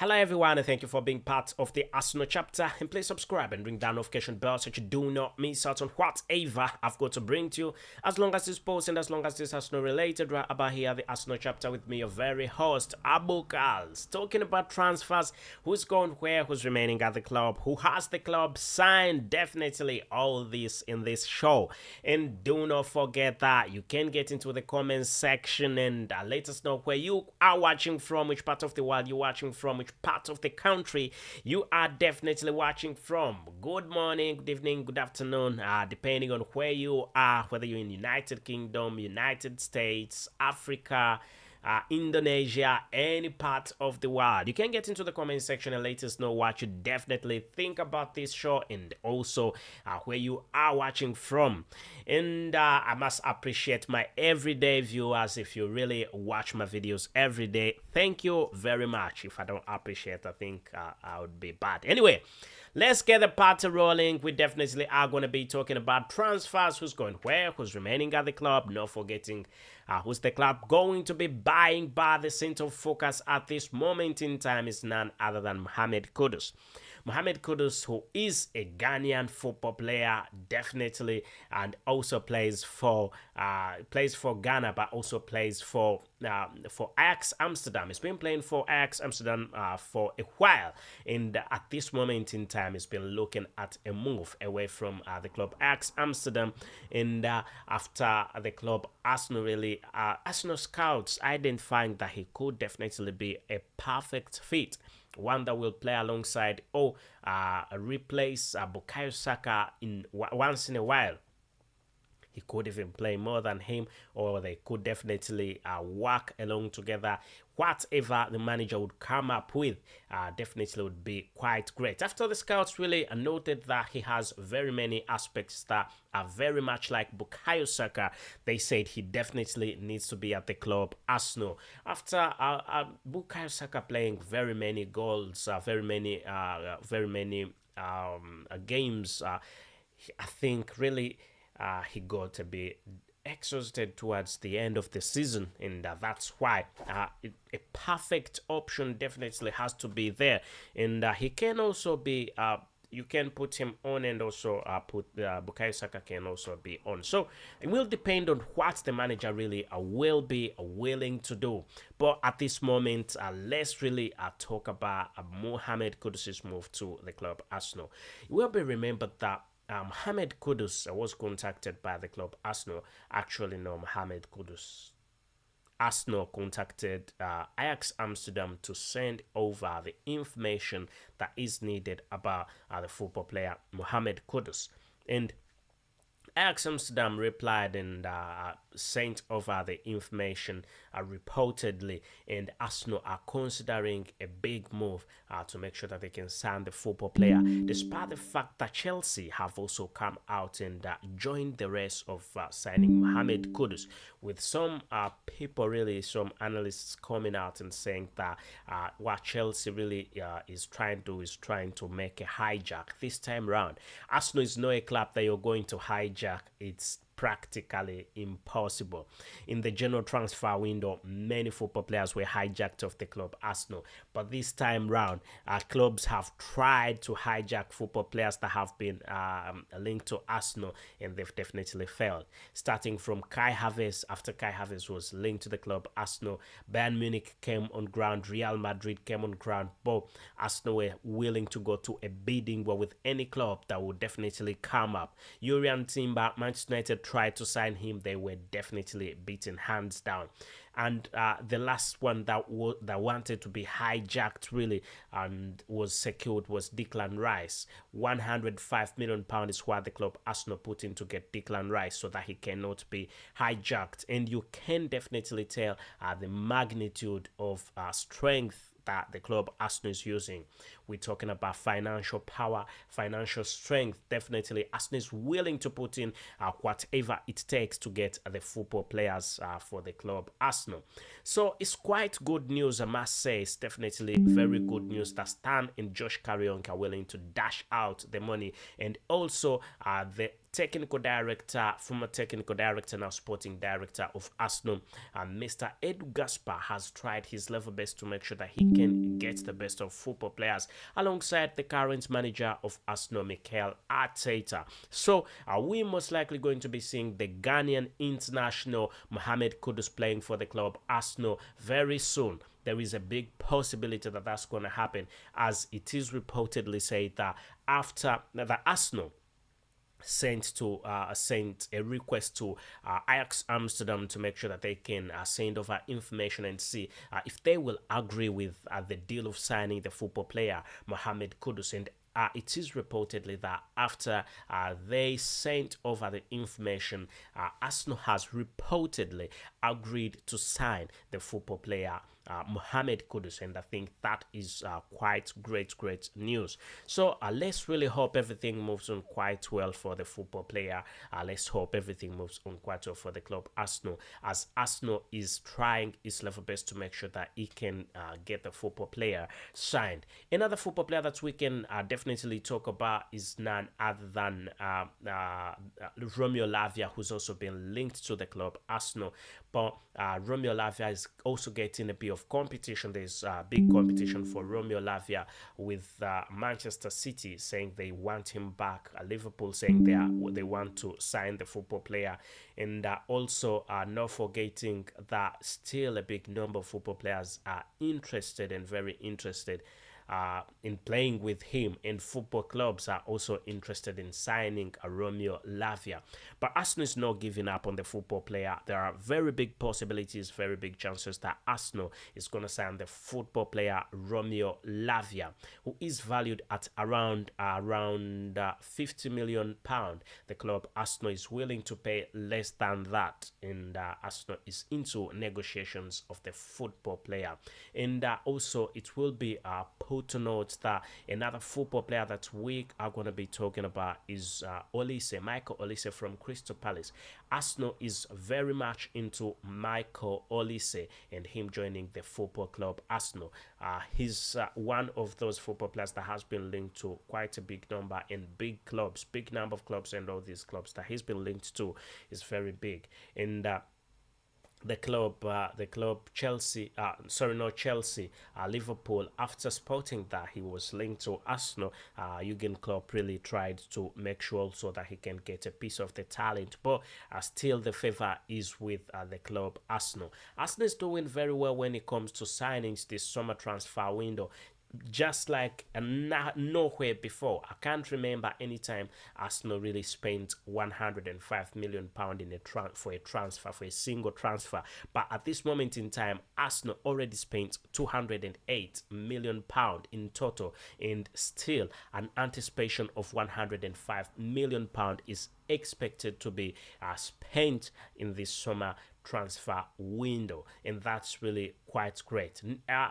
Hello everyone and thank you for being part of the Arsenal chapter, and please subscribe and ring that notification bell so you do not miss out on whatever I've got to bring to you, as long as this post and as long as this Arsenal related. Right about here, the Arsenal chapter with me, your very host Abu KALS, talking about transfers, who's gone where, who's remaining at the club, who has the club signed, definitely all this in this show. And do not forget that you can get into the comments section and let us know where you are watching from, which part of the world you're watching from, which part of the country you are definitely watching from. Good morning, good evening, good afternoon, depending on where you are, whether you're in United Kingdom, United States, Africa, Indonesia, any part of the world. You can get into the comment section and let us know what you definitely think about this show, and also where you are watching from. And I must appreciate my everyday viewers. If you really watch my videos every day, thank you very much. If I don't appreciate, I think I would be bad. Anyway, let's get the party rolling. We definitely are going to be talking about transfers, who's going where, who's remaining at the club, not forgetting who's the club going to be buying. But the center of focus at this moment in time is none other than Mohamed KUDUS. Mohamed KUDUS, who is a Ghanaian football player, definitely, and also plays for Ghana, but also plays for Ajax Amsterdam. He's been playing for Ajax Amsterdam for a while, and at this moment in time, he's been looking at a move away from the club Ajax Amsterdam. And after the club Arsenal scouts identifying that he could definitely be a perfect fit, one that will play alongside or replace Bukayo Saka once in a while. He could even play more than him, or they could definitely work along together. Whatever the manager would come up with definitely would be quite great. After the scouts really noted that he has very many aspects that are very much like Bukayo Saka, they said he definitely needs to be at the club Arsenal. After Bukayo Saka playing very many goals, very many games, I think really he got a bit exhausted towards the end of the season, and that's why a perfect option definitely has to be there. And he can also be you can put him on, and also put Bukayo Saka can also be on. So it will depend on what the manager really will be willing to do. But at this moment, let's really talk about Mohamed KUDUS's move to the club Arsenal. It will be remembered that Mohamed KUDUS was contacted by the club Arsenal. Actually, no, Mohamed KUDUS. Arsenal contacted Ajax Amsterdam to send over the information that is needed about the football player Mohamed KUDUS. And Ajax Amsterdam replied and sent over the information reportedly, and Arsenal are considering a big move to make sure that they can sign the football player, despite the fact that Chelsea have also come out and joined the race of signing Mohamed KUDUS, with some people, really some analysts, coming out and saying that what Chelsea really is trying to make a hijack this time round. Arsenal is not a club that you're going to hijack. It's practically impossible. In the general transfer window, many football players were hijacked off the club Arsenal, but this time round, clubs have tried to hijack football players that have been linked to Arsenal, and they've definitely failed. Starting from Kai Havertz. After Kai Havertz was linked to the club Arsenal, Bayern Munich came on ground, Real Madrid came on ground, but Arsenal were willing to go to a bidding war with any club that would definitely come up. Urian Timber, Manchester United tried to sign him. They were definitely beaten hands down. And the last one that wanted to be hijacked really and was secured was Declan Rice. £105 million is what the club Arsenal put in to get Declan Rice so that he cannot be hijacked. And you can definitely tell the magnitude of strength that the club Arsenal is using. We're talking about financial power, financial strength. Definitely, Arsenal is willing to put in whatever it takes to get the football players for the club Arsenal. So it's quite good news, I must say. It's definitely very good news that Stan and Josh Carrionk are willing to dash out the money, and also the former technical director, now sporting director of Arsenal, Mr. Edu Gaspar, has tried his level best to make sure that he can get the best of football players alongside the current manager of Arsenal, Mikel Arteta. So are we most likely going to be seeing the Ghanaian international Mohamed Kudus playing for the club Arsenal very soon? There is a big possibility that that's going to happen, as it is reportedly said that after the Arsenal sent a request to Ajax Amsterdam to make sure that they can send over information and see if they will agree with the deal of signing the football player Mohamed Kudus. And it is reportedly that after they sent over the information, Arsenal has reportedly agreed to sign the football player Mohamed Kudus, and I think that is quite great news. So let's really hope everything moves on quite well for the football player. Let's hope everything moves on quite well for the club Arsenal, as Arsenal is trying its level best to make sure that he can get the football player signed. Another football player that we can definitely talk about is none other than Romeo Lavia, who's also been linked to the club Arsenal. But Romeo Lavia is also getting a bit of competition. There's big competition for Romeo Lavia, with Manchester City saying they want him back, Liverpool saying they want to sign the football player, and also not forgetting that still a big number of football players are interested and very interested in playing with him, and football clubs are also interested in signing a Romeo Lavia. But Arsenal is not giving up on the football player. There are very big possibilities, very big chances that Arsenal is going to sign the football player Romeo Lavia, who is valued at around 50 million pound. The club Arsenal is willing to pay less than that, and Arsenal is into negotiations of the football player. And also it will be to note that another football player that we are going to be talking about is OLISE, Michael OLISE from Crystal Palace. Arsenal is very much into Michael OLISE and him joining the football club Arsenal. He's one of those football players that has been linked to quite a big number of clubs, and all these clubs that he's been linked to is very big. And the club Chelsea, Liverpool, after spotting that he was linked to Arsenal, Jurgen Klopp really tried to make sure also that he can get a piece of the talent, but still the favor is with the club Arsenal. Arsenal is doing very well when it comes to signings this summer transfer window, just like nowhere before. I can't remember any time Arsenal really spent 105 million pound in for a single transfer. But at this moment in time, Arsenal already spent 208 million pound in total, and still an anticipation of 105 million pound is expected to be spent in this summer transfer window, and that's really quite great.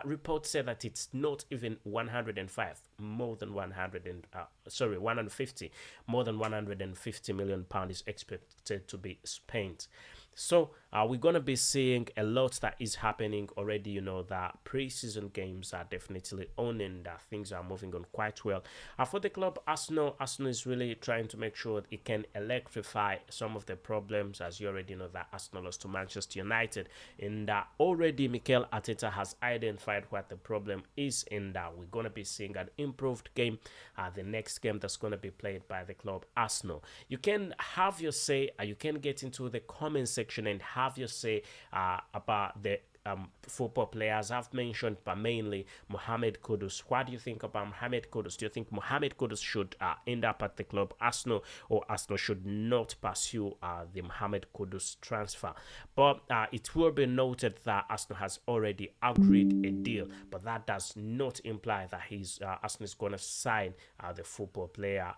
Reports say that it's not even 105, more than 150, more than 150 million pound is expected to be spent. So we're going to be seeing a lot that is happening already. You know that pre-season games are definitely on, and things are moving on quite well. For the club Arsenal is really trying to make sure it can electrify some of the problems, as you already know that Arsenal lost to Manchester United, and already Mikel Arteta has identified what the problem is, and we're going to be seeing an improved game, the next game that's going to be played by the club Arsenal. You can have your say, you can get into the comment section and have your say about the football players I've mentioned, but mainly Mohamed Kudus. What do you think about Mohamed Kudus? Do you think Mohamed Kudus should end up at the club Arsenal, or Arsenal should not pursue the Mohamed Kudus transfer? But it will be noted that Arsenal has already agreed a deal, but that does not imply that Arsenal is going to sign the football player.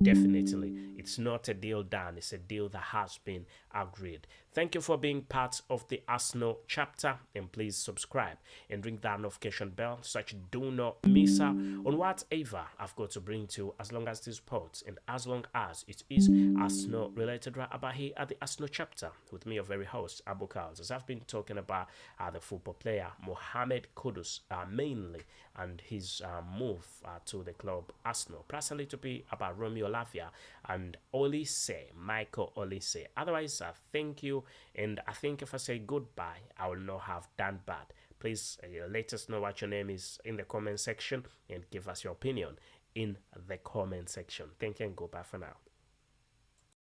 Definitely, it's not a deal done. It's a deal that has been agreed. Thank you for being part of the Arsenal chapter, and please subscribe and ring that notification bell so that you do not miss out on whatever I've got to bring to you, as long as it is sports and as long as it is Arsenal related, right about here at the Arsenal chapter with me, your very host, Abu KALS, as I've been talking about the football player Mohamed Kudus mainly, and his move to the club Arsenal, plus a little bit about Romeo Lavia, and Olise, Michael Olise. Otherwise, thank you, and I think if I say goodbye, I will not have done bad. Please let us know what your name is in the comment section and give us your opinion in the comment section. Thank you and goodbye for now.